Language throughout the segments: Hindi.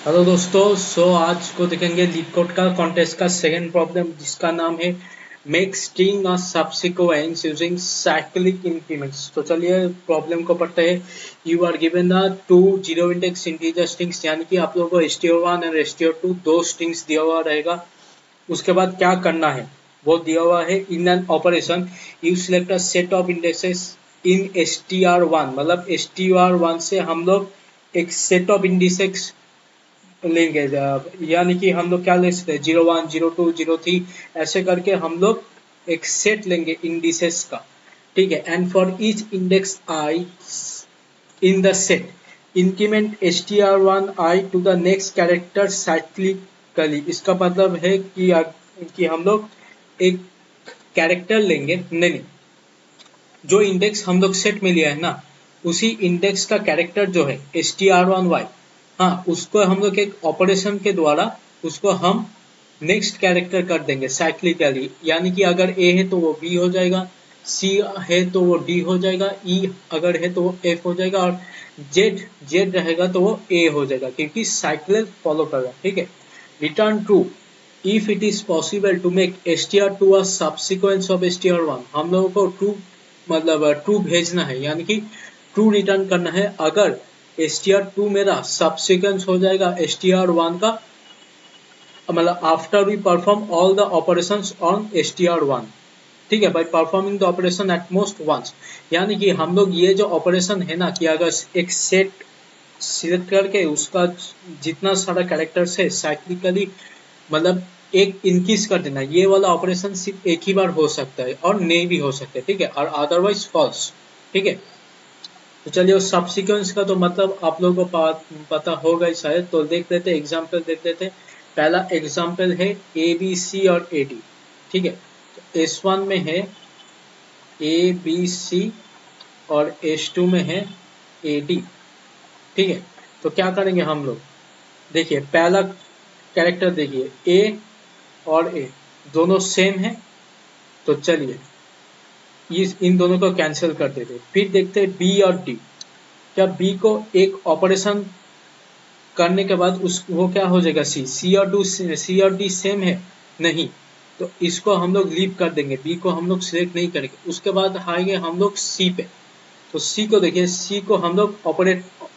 हेलो दोस्तों, आज को देखेंगे LeetCode का कॉन्टेस्ट का सेकंड प्रॉब्लम जिसका नाम है मेक स्ट्रिंग और सबसिक्वेंस यूजिंग साइक्लिक इंक्रीमेंट्स। तो चलिए प्रॉब्लम को पढ़ते हैं। You are given the two zero index integer strings, यानी कि आप लोगों को str1 और str2 दो स्ट्रिंग्स दिया हुआ रहेगा। उसके बाद क्या करना है वो दिया हुआ है। In an operation you select a set of indexes in str1, मतलब str1 से हम लोग एक सेट ऑफ इंडिसेक्स लेंगे। यानी कि हम लोग क्या ले सकते हैं, 01, 02, 03 ऐसे करके हम लोग एक सेट लेंगे इंडिसेस का। ठीक है। And for each index i in the set increment str1 i to the next character cyclically. इसका मतलब है कि हम लोग एक कैरेक्टर लेंगे, नहीं, जो इंडेक्स हम लोग सेट में लिया है ना, उसी इंडेक्स का कैरेक्टर जो है str1y, हाँ, उसको हम लोग एक ऑपरेशन के द्वारा उसको हम नेक्स्ट कैरेक्टर कर देंगे साइक्लिकली। यानी कि अगर ए है तो वो बी हो जाएगा, सी है तो वो डी हो जाएगा, ई अगर है तो वो एफ हो जाएगा, और जेड जेड रहेगा तो वो ए हो जाएगा, क्योंकि साइकिल फॉलो कर रहा है। ठीक है। Return true if it is possible to make str2 a subsequence of str1। हम लोगों को ट्रू मतलब ट्रू भेजना है, यानी कि ट्रू रिटर्न करना है अगर str2 मेरा सबसिक्वेंस हो जाएगा str1 का, मतलब after we perform all the operations on str1। ठीक है, by performing the operation at most once. यानी कि हम लोग ये जो ऑपरेशन है ना, कि अगर एक सेट सिलेक्ट करके उसका जितना सारा कैरेक्टर्स है साइक्लिकली, मतलब एक इंक्रीज कर देना, ये वाला ऑपरेशन सिर्फ एक ही बार हो सकता है और नहीं भी हो सकता है। ठीक है, और अदरवाइज फॉल्स। ठीक है। तो चलिए उस सब्सिक्वेंस का तो मतलब आप लोगों को पता होगा ही शायद। तो देख लेते एग्जाम्पल देख लेते। पहला एग्जाम्पल है ए बी सी और ए डी। ठीक है। तो S1 में है ए बी सी और S2 में है ए डी। ठीक है। तो क्या करेंगे हम लोग, देखिए पहला कैरेक्टर देखिए, ए और ए दोनों सेम है। तो चलिए इन दोनों को कैंसिल कर देते। फिर देखते हैं बी और डी। क्या बी को एक ऑपरेशन करने के बाद उस वो क्या हो जाएगा, सी और डी सेम है, नहीं, तो इसको हम लोग लीव कर देंगे, बी को हम लोग सिलेक्ट नहीं करेंगे। उसके बाद आएंगे हम लोग सी पे। तो सी को देखिए, सी को हम लोग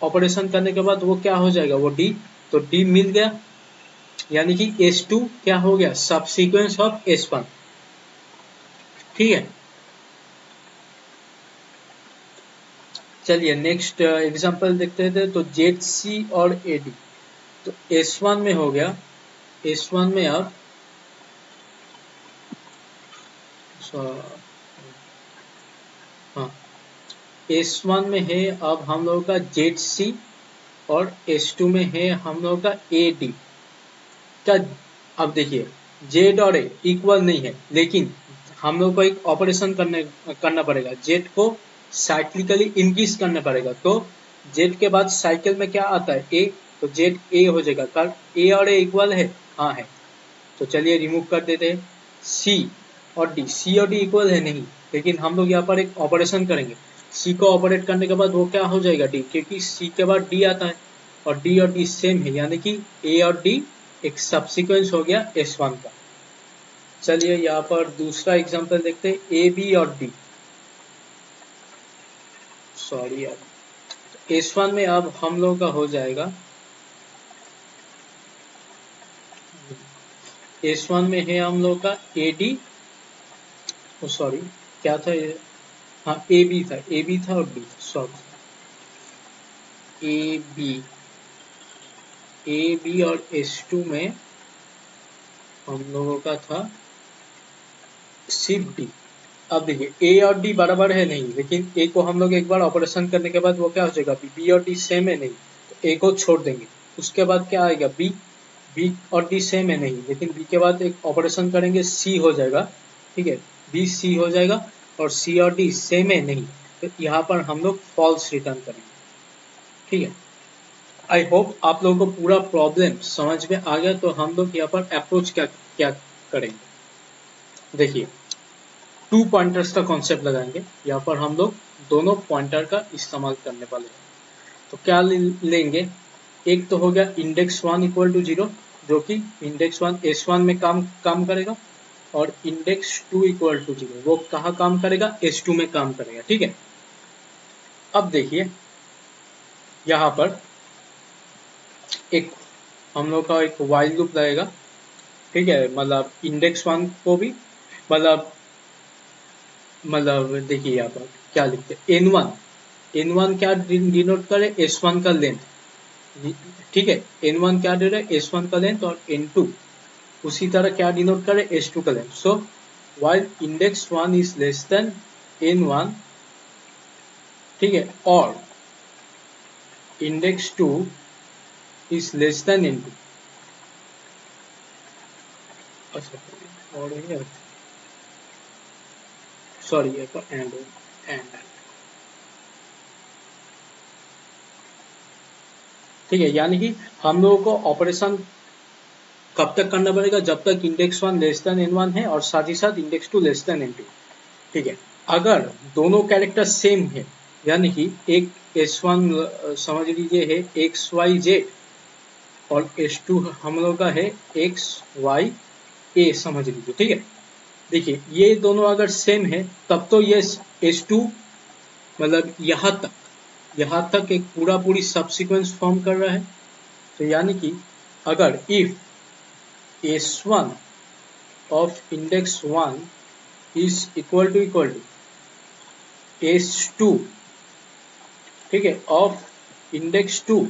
ऑपरेशन करने के बाद वो क्या हो जाएगा, वो डी। तो डी मिल गया, यानी कि S2 क्या हो गया, सबसीक्वेंस ऑफ S1। ठीक है। चलिए नेक्स्ट एग्जांपल देखते थे। तो जेड सी और ए डी। तो S1 में हो गया, S1 में अब हाँ, S1 में है अब हम लोगों का जेड सी, और S2 में है हम लोगों का ए डी का। अब देखिए जेड और ए इक्वल नहीं है, लेकिन हम लोग को एक ऑपरेशन करना पड़ेगा, जेड को साइक्लिकली इंक्रीज करना पड़ेगा। तो जेड के बाद साइकिल में क्या आता है, ए, तो जेड ए हो जाएगा। कारण ए और ए इक्वल है, हाँ है। तो चलिए रिमूव कर देते हैं। सी और डी, सी और डी इक्वल है नहीं, लेकिन हम लोग यहाँ पर एक ऑपरेशन करेंगे। सी को ऑपरेट करने के बाद वो क्या हो जाएगा, डी, क्योंकि सी के बाद डी आता है और डी सेम है, यानी कि ए और डी एक सब्सिक्वेंस हो गया S1 का। चलिए यहाँ पर दूसरा एग्जांपल देखते हैं, ए बी और डी। सॉरी यार, S1 में अब हम लोग का हो जाएगा, S1 में है हम लोग का ए डी, सॉरी क्या था ये, हाँ ए बी था, ए बी था और D, sorry A B, A B और S2 में हम लोगों का था सिर्फ डी। अब देखिए ए और डी बराबर है नहीं, लेकिन ए को हम लोग एक बार ऑपरेशन करने के बाद वो क्या हो जाएगा, बी और डी सेम है नहीं, तो ए को छोड़ देंगे। उसके बाद क्या आएगा, बी, बी और डी सेम है नहीं, लेकिन बी के बाद एक ऑपरेशन करेंगे, सी हो जाएगा। ठीक है, बी सी हो जाएगा, और सी और डी सेम है नहीं, तो यहाँ पर हम लोग फॉल्स रिटर्न करेंगे। ठीक है। आई होप आप लोगों को पूरा प्रॉब्लम समझ में आ गया। तो हम लोग यहाँ पर अप्रोच क्या क्या करेंगे, देखिए टू पॉइंटर्स का कॉन्सेप्ट लगाएंगे। यहाँ पर हम लोग दोनों पॉइंटर का इस्तेमाल करने वाले हैं। तो क्या लेंगे, एक तो हो गया इंडेक्स 1 इक्वल टू 0, जो कि इंडेक्स 1 S1 में काम करेगा, और इंडेक्स 2 इक्वल टू 0 वो कहाँ काम करेगा, S2 में काम करेगा। ठीक है, अब देखिए यहाँ पर एक हम लोग का एक वाइल लूप रहेगा। ठीक है, मतलब इंडेक्स 1 को भी मतलब देखिए यहाँ पर क्या लिखते हैं, N1 क्या डिनोट करे, S1 का लेंथ। ठीक है, N1 क्या दे रहा है, S1 का लेंथ, और N2 उसी तरह क्या डिनोट करे, S2 का length. So while index 1 is less than N1, ठीक है, और index 2 is less than N2। अच्छा, और ये सॉरी ये तो एंड एंड ठीक है, यानी कि हम लोगों को ऑपरेशन कब तक करना पड़ेगा, जब तक इंडेक्स 1 लेस देन N1 है और साथ ही साथ इंडेक्स 2 लेस देन N2। ठीक है, अगर दोनों कैरेक्टर सेम है, यानी कि एक S1 समझ लीजिए है XYZ, और S2 हम लोग का है XYA समझ लीजिए। ठीक है, देखिए ये दोनों अगर सेम है तब तो ये S2 मतलब यहाँ तक एक पूरी सबसीक्वेंस फॉर्म कर रहा है। तो यानी कि अगर if S1 of index 1 is equal to S2, ठीक है, ऑफ इंडेक्स 2,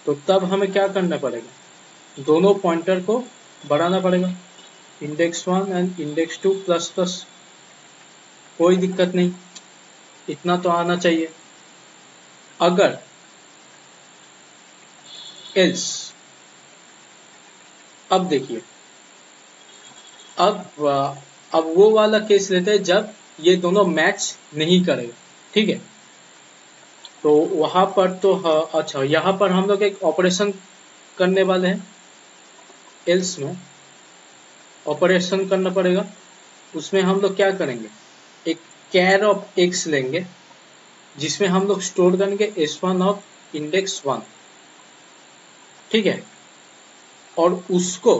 तो तब हमें क्या करना पड़ेगा, दोनों पॉइंटर को बढ़ाना पड़ेगा, index 1 and index 2 plus plus. कोई दिक्कत नहीं, इतना तो आना चाहिए। अगर एल्स, अब देखिए, अब वो वाला केस लेते हैं जब ये दोनों मैच नहीं करेगा। ठीक है, तो वहां पर तो अच्छा, यहाँ पर हम लोग एक ऑपरेशन करने वाले हैं, एल्स में ऑपरेशन करना पड़ेगा। उसमें हम लोग क्या करेंगे, एक कैर ऑफ एक्स लेंगे जिसमें हम लोग स्टोर करेंगे S1 ऑफ इंडेक्स 1। ठीक है, और उसको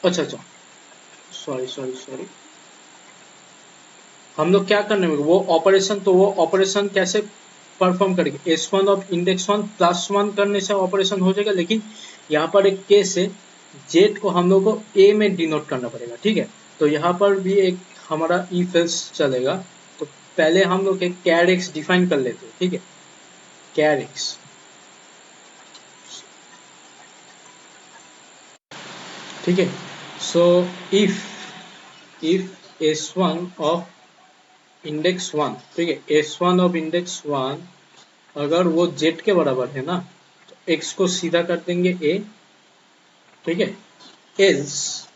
अच्छा सॉरी हम लोग क्या करने में वो ऑपरेशन, तो वो ऑपरेशन कैसे परफॉर्म करेंगे, S1 ऑफ इंडेक्स 1 प्लस 1 करने से ऑपरेशन हो जाएगा। लेकिन यहाँ पर एक केस है, जेड को हम लोग को ए में डिनोट करना पड़ेगा। ठीक है, तो यहाँ पर भी एक हमारा इफ एल्स चलेगा। तो पहले हम लोग एक कैर एक्स डिफाइन कर लेते हैं। ठीक है, कैर एक्स, ठीक है, so if S1 of index 1, ठीक है, S1 ऑफ इंडेक्स 1 अगर वो जेड के बराबर है ना, तो एक्स को सीधा कर देंगे ए। ठीक है, एल्स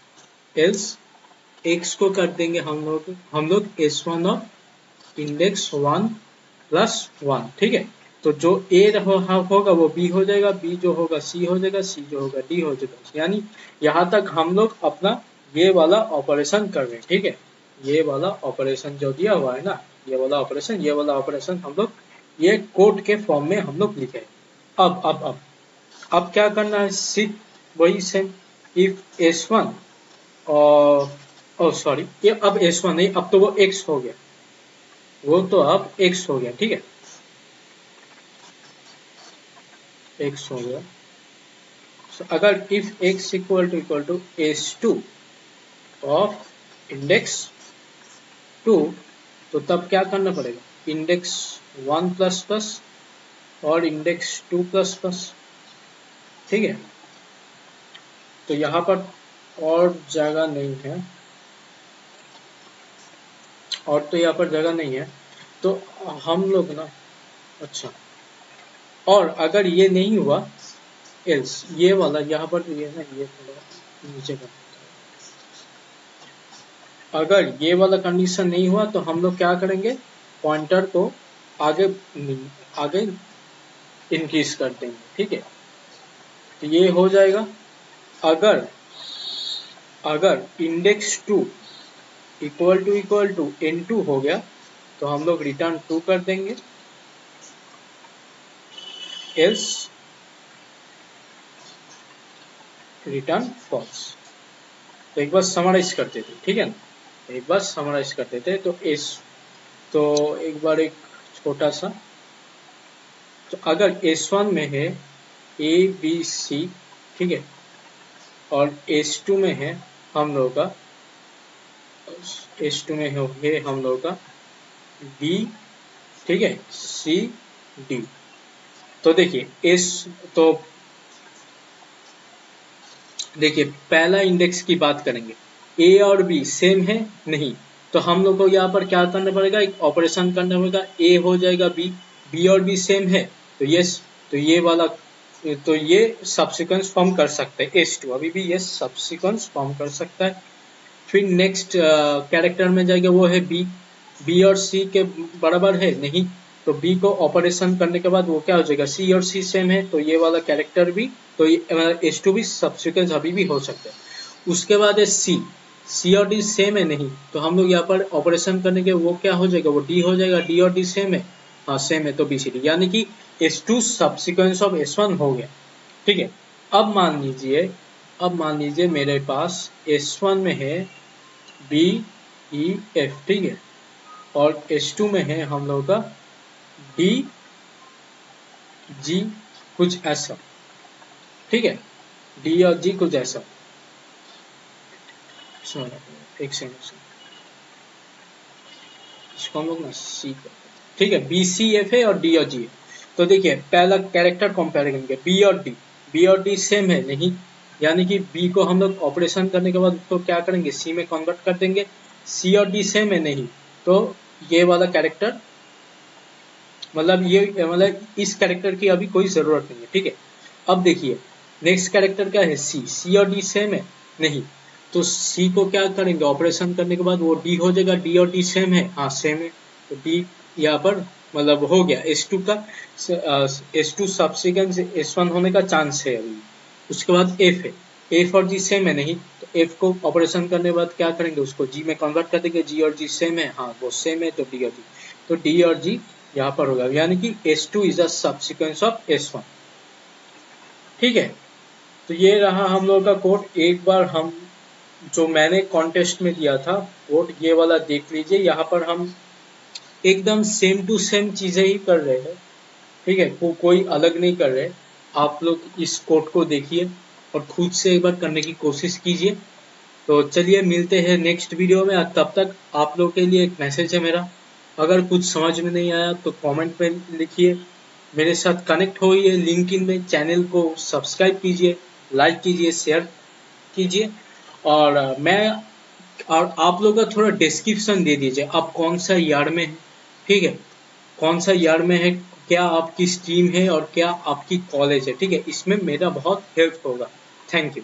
एल्स एक्स को कर देंगे हम लोग S1 ऑफ इंडेक्स 1 प्लस 1। ठीक है, तो जो ए होगा वो बी हो जाएगा, बी जो होगा सी हो जाएगा, सी जो होगा डी हो जाएगा। यानी यहाँ तक हम लोग अपना ये वाला ऑपरेशन कर रहे हैं। ठीक है, ये वाला ऑपरेशन जो दिया हुआ है ना, ये वाला ऑपरेशन हम लोग ये कोड के फॉर्म में हम लोग लिखे। अब क्या करना है, सिर्फ वही सेम, इफ S1 और सॉरी, ये अब S1 नहीं, अब तो वो x हो गया, वो तो अब x हो गया। ठीक है, x हो गया। So, अगर if x equal to S2 of index 2, तो तब क्या करना पड़ेगा, इंडेक्स 1 प्लस प्लस और इंडेक्स 2 प्लस प्लस। ठीक है, तो यहाँ पर और जगह नहीं है, और तो यहाँ पर जगह नहीं है, तो हम लोग ना, अच्छा, और अगर ये नहीं हुआ एल्स, ये वाला यहाँ पर तो ये ना, ये थोड़ा नीचे कर, अगर ये वाला कंडीशन नहीं हुआ तो हम लोग क्या करेंगे, पॉइंटर को आगे आगे इंक्रीज कर देंगे। ठीक है, तो ये हो जाएगा। अगर अगर इंडेक्स 2 इक्वल टू N2 हो गया, तो हम लोग रिटर्न 2 कर देंगे। Else return false. तो एक बार समराइज करते थे, ठीक है ना, एक बार समराइज करते थे। तो एक बार एक छोटा सा, तो अगर S1 में है A B C, ठीक है, और S2 में है हम लोग का S2 में है हम लोग का B, ठीक है, C D। तो देखिए तो देखिए पहला इंडेक्स की बात करेंगे, ए और बी सेम है नहीं, तो हम लोग को यहाँ पर क्या करना पड़ेगा, एक ऑपरेशन करना पड़ेगा, ए हो जाएगा बी, बी और बी सेम है तो यस, तो ये वाला, तो ये सबसिक्वेंस फॉर्म कर सकते हैं S2, अभी भी ये सबसिक्वेंस फॉर्म कर सकता है। फिर नेक्स्ट कैरेक्टर में जाएगा, वो है बी, बी और सी के बराबर है नहीं, तो बी को ऑपरेशन करने के बाद वो क्या हो जाएगा, सी और सी सेम है, तो ये वाला कैरेक्टर भी, तो ये S2 भी सबसिक्वेंस अभी भी हो सकता है। उसके बाद है सी, सी और डी सेम है नहीं, तो हम लोग यहाँ पर ऑपरेशन करने के वो क्या हो जाएगा, वो डी हो जाएगा, डी और डी सेम है, हाँ सेम है, तो बी सी डी, यानी कि S2 सबसिक्वेंस ऑफ S1 हो गया, ठीक है। अब मान लीजिए मेरे पास S1 में है बी ई एफ, ठीक है, और S2 में है हम लोग का डी जी कुछ ऐसा, ठीक है, डी और जी कुछ ऐसा, एक सेकंड, इसको हम लोग ना सी करते हैं, ठीक है, बी सी एफ है और डी और जी है। तो देखिए पहला कैरेक्टर कंपेयर करेंगे, बी और डी, बी और डी सेम है नहीं, यानी कि बी को हम लोग ऑपरेशन करने के बाद उसको क्या करेंगे, सी में कन्वर्ट कर देंगे, सी और डी सेम है नहीं, तो ये वाला कैरेक्टर, मतलब इस कैरेक्टर की अभी कोई जरूरत नहीं है, ठीक है। अब देखिए नेक्स्ट कैरेक्टर क्या है, सी, सी और डी सेम है नहीं, तो सी को क्या करेंगे, ऑपरेशन करने के बाद वो डी हो जाएगा, डी और डी सेम है, हाँ सेम है, तो डी यहाँ पर मतलब हो गया, S2 का S2 सबसिक्वेंस S1 होने का चांस है अभी। उसके बाद F है, F और G सेम है नहीं, तो F को ऑपरेशन करने के बाद क्या करेंगे, उसको G में कन्वर्ट कर देंगे, G और G सेम है, हाँ वो सेम है, तो D और G, तो D और G यहाँ पर होगा, यानी कि S2 is a subsequence of S1, ठीक है। तो ये रहा हम लोग का कोड, एक बार हम जो मैंने कॉन्टेस्ट में दिया था कोड, ये वाला देख लीजिए, यहाँ पर हम एकदम सेम टू सेम चीजें ही कर रहे हैं, ठीक है, कोई अलग नहीं कर रहे। आप लोग इस कोड को देखिए और खुद से एक बार करने की कोशिश कीजिए। तो चलिए मिलते हैं नेक्स्ट वीडियो में, तब तक आप लोग के लिए एक मैसेज है मेरा, अगर कुछ समझ में नहीं आया तो कमेंट में लिखिए, मेरे साथ कनेक्ट होइए लिंक्डइन में, चैनल को सब्सक्राइब कीजिए, लाइक कीजिए, शेयर कीजिए, और और आप लोग का थोड़ा डिस्क्रिप्शन दे दीजिए, आप कौन सा ईयर में है, ठीक है, कौन सा ईयर में है, क्या आपकी स्ट्रीम है और क्या आपकी कॉलेज है, ठीक है, इसमें मेरा बहुत हेल्प होगा। Thank you.